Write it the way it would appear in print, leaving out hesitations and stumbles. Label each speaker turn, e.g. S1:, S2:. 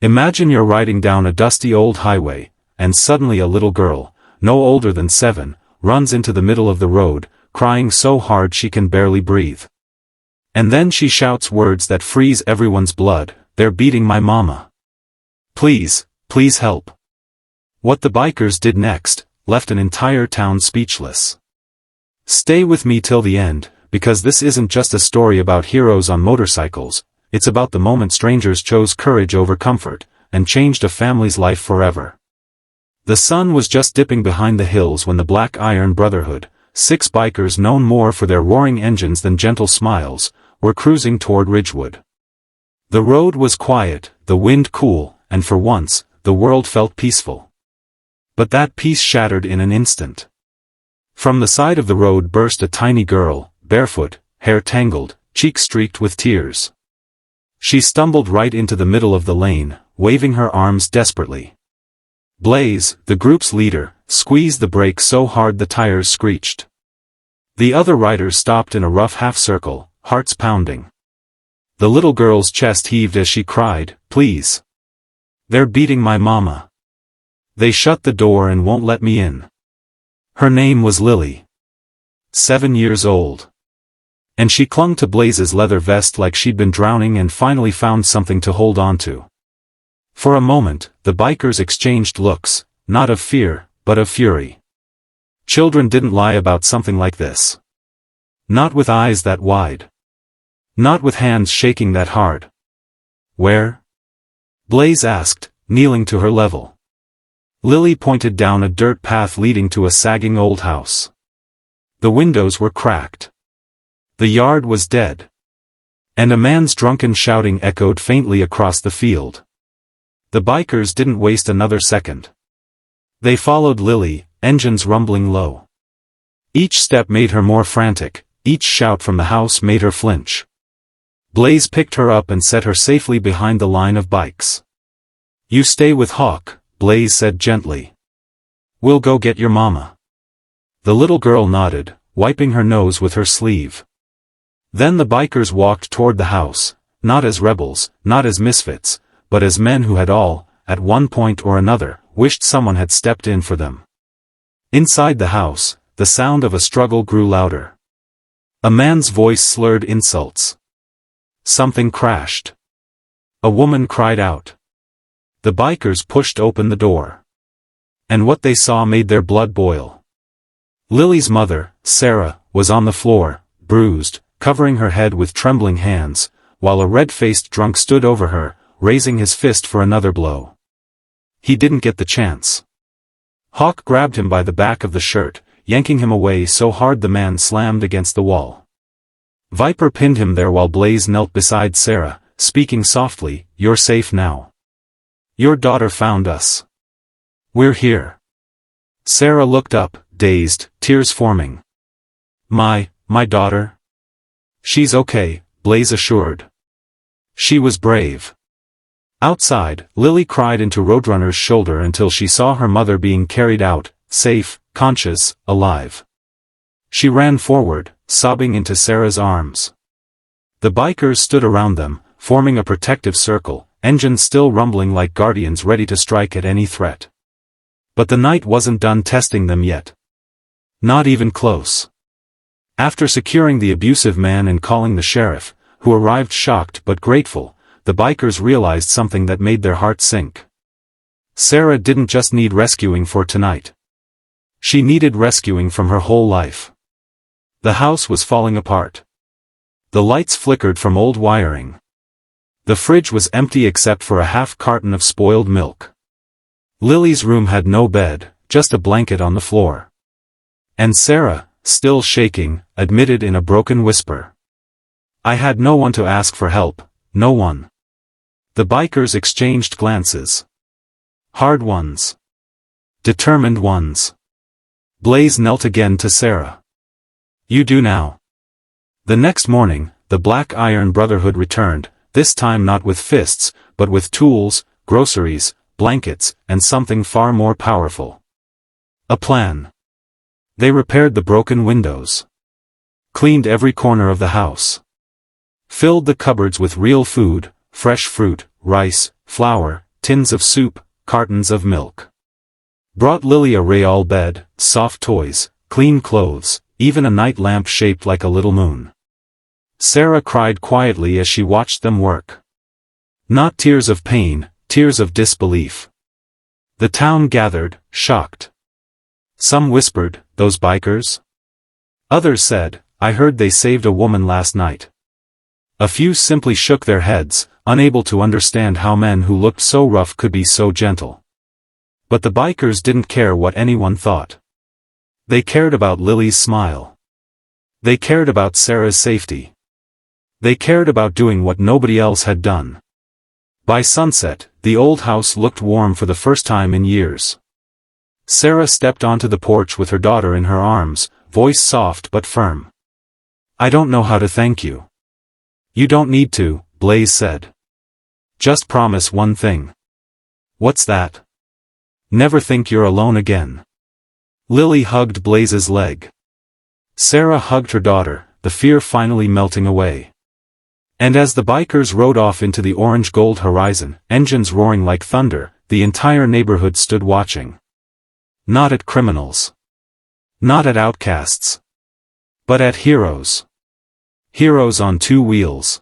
S1: Imagine you're riding down a dusty old highway, and suddenly a little girl, no older than 7, runs into the middle of the road, crying so hard she can barely breathe. And then she shouts words that freeze everyone's blood, "They're beating my mama. Please, please help." What the bikers did next, left an entire town speechless. Stay with me till the end, because this isn't just a story about heroes on motorcycles, it's about the moment strangers chose courage over comfort, and changed a family's life forever. The sun was just dipping behind the hills when the Black Iron Brotherhood, 6 bikers known more for their roaring engines than gentle smiles, were cruising toward Ridgewood. The road was quiet, the wind cool, and for once, the world felt peaceful. But that peace shattered in an instant. From the side of the road burst a tiny girl, barefoot, hair tangled, cheeks streaked with tears. She stumbled right into the middle of the lane, waving her arms desperately. Blaze, the group's leader, squeezed the brake so hard the tires screeched. The other riders stopped in a rough half-circle, hearts pounding. The little girl's chest heaved as she cried, "Please. They're beating my mama. They shut the door and won't let me in." Her name was Lily. 7 years old. And she clung to Blaze's leather vest like she'd been drowning and finally found something to hold on to. For a moment, the bikers exchanged looks, not of fear, but of fury. Children didn't lie about something like this. Not with eyes that wide. Not with hands shaking that hard. "Where?" Blaze asked, kneeling to her level. Lily pointed down a dirt path leading to a sagging old house. The windows were cracked. The yard was dead. And a man's drunken shouting echoed faintly across the field. The bikers didn't waste another second. They followed Lily, engines rumbling low. Each step made her more frantic, each shout from the house made her flinch. Blaze picked her up and set her safely behind the line of bikes. "You stay with Hawk," Blaze said gently. "We'll go get your mama." The little girl nodded, wiping her nose with her sleeve. Then the bikers walked toward the house, not as rebels, not as misfits, but as men who had all, at one point or another, wished someone had stepped in for them. Inside the house, the sound of a struggle grew louder. A man's voice slurred insults. Something crashed. A woman cried out. The bikers pushed open the door. And what they saw made their blood boil. Lily's mother, Sarah, was on the floor, bruised, covering her head with trembling hands, while a red-faced drunk stood over her, raising his fist for another blow. He didn't get the chance. Hawk grabbed him by the back of the shirt, yanking him away so hard the man slammed against the wall. Viper pinned him there while Blaze knelt beside Sarah, speaking softly, "You're safe now. Your daughter found us. We're here." Sarah looked up, dazed, tears forming. My daughter?" "She's okay," Blaze assured. "She was brave." Outside, Lily cried into Roadrunner's shoulder until she saw her mother being carried out, safe, conscious, alive. She ran forward, sobbing into Sarah's arms. The bikers stood around them, forming a protective circle, engines still rumbling like guardians ready to strike at any threat. But the night wasn't done testing them yet. Not even close. After securing the abusive man and calling the sheriff, who arrived shocked but grateful, the bikers realized something that made their hearts sink. Sarah didn't just need rescuing for tonight. She needed rescuing from her whole life. The house was falling apart. The lights flickered from old wiring. The fridge was empty except for a half carton of spoiled milk. Lily's room had no bed, just a blanket on the floor. And Sarah, still shaking, admitted in a broken whisper. "I had no one to ask for help, no one." The bikers exchanged glances. Hard ones. Determined ones. Blaze knelt again to Sarah. "You do now." The next morning, the Black Iron Brotherhood returned, this time not with fists, but with tools, groceries, blankets, and something far more powerful. A plan. They repaired the broken windows. Cleaned every corner of the house. Filled the cupboards with real food, fresh fruit, rice, flour, tins of soup, cartons of milk. Brought Lily a real bed, soft toys, clean clothes, even a night lamp shaped like a little moon. Sarah cried quietly as she watched them work. Not tears of pain, tears of disbelief. The town gathered, shocked. Some whispered, "Those bikers?" Others said, "I heard they saved a woman last night." A few simply shook their heads, unable to understand how men who looked so rough could be so gentle. But the bikers didn't care what anyone thought. They cared about Lily's smile. They cared about Sarah's safety. They cared about doing what nobody else had done. By sunset, the old house looked warm for the first time in years. Sarah stepped onto the porch with her daughter in her arms, voice soft but firm. "I don't know how to thank you." "You don't need to," Blaze said. "Just promise one thing." "What's that?" "Never think you're alone again." Lily hugged Blaze's leg. Sarah hugged her daughter, the fear finally melting away. And as the bikers rode off into the orange-gold horizon, engines roaring like thunder, the entire neighborhood stood watching. Not at criminals. Not at outcasts. But at heroes. Heroes on two wheels.